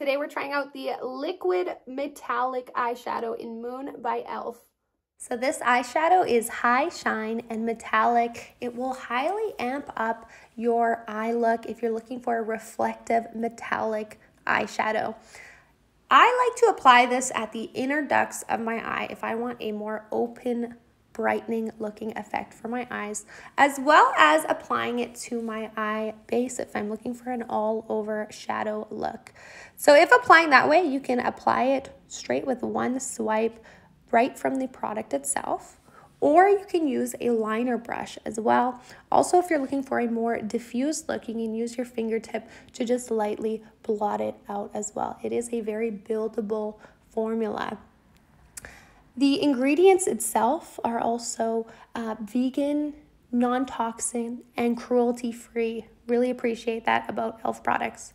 Today we're trying out the Liquid Metallic Eyeshadow in Moon by e.l.f. So this eyeshadow is high shine and metallic. It will highly amp up your eye look if you're looking for a reflective metallic eyeshadow. I like to apply this at the inner ducts of my eye if I want a more open, brightening looking effect for my eyes, as well as applying it to my eye base if I'm looking for an all over shadow look. So if applying that way, you can apply it straight with one swipe right from the product itself, or you can use a liner brush as well. Also, if you're looking for a more diffused look, you can use your fingertip to just lightly blot it out as well. It is a very buildable formula. The ingredients itself are also vegan, non-toxin, and cruelty-free. Really appreciate that about e.l.f. products.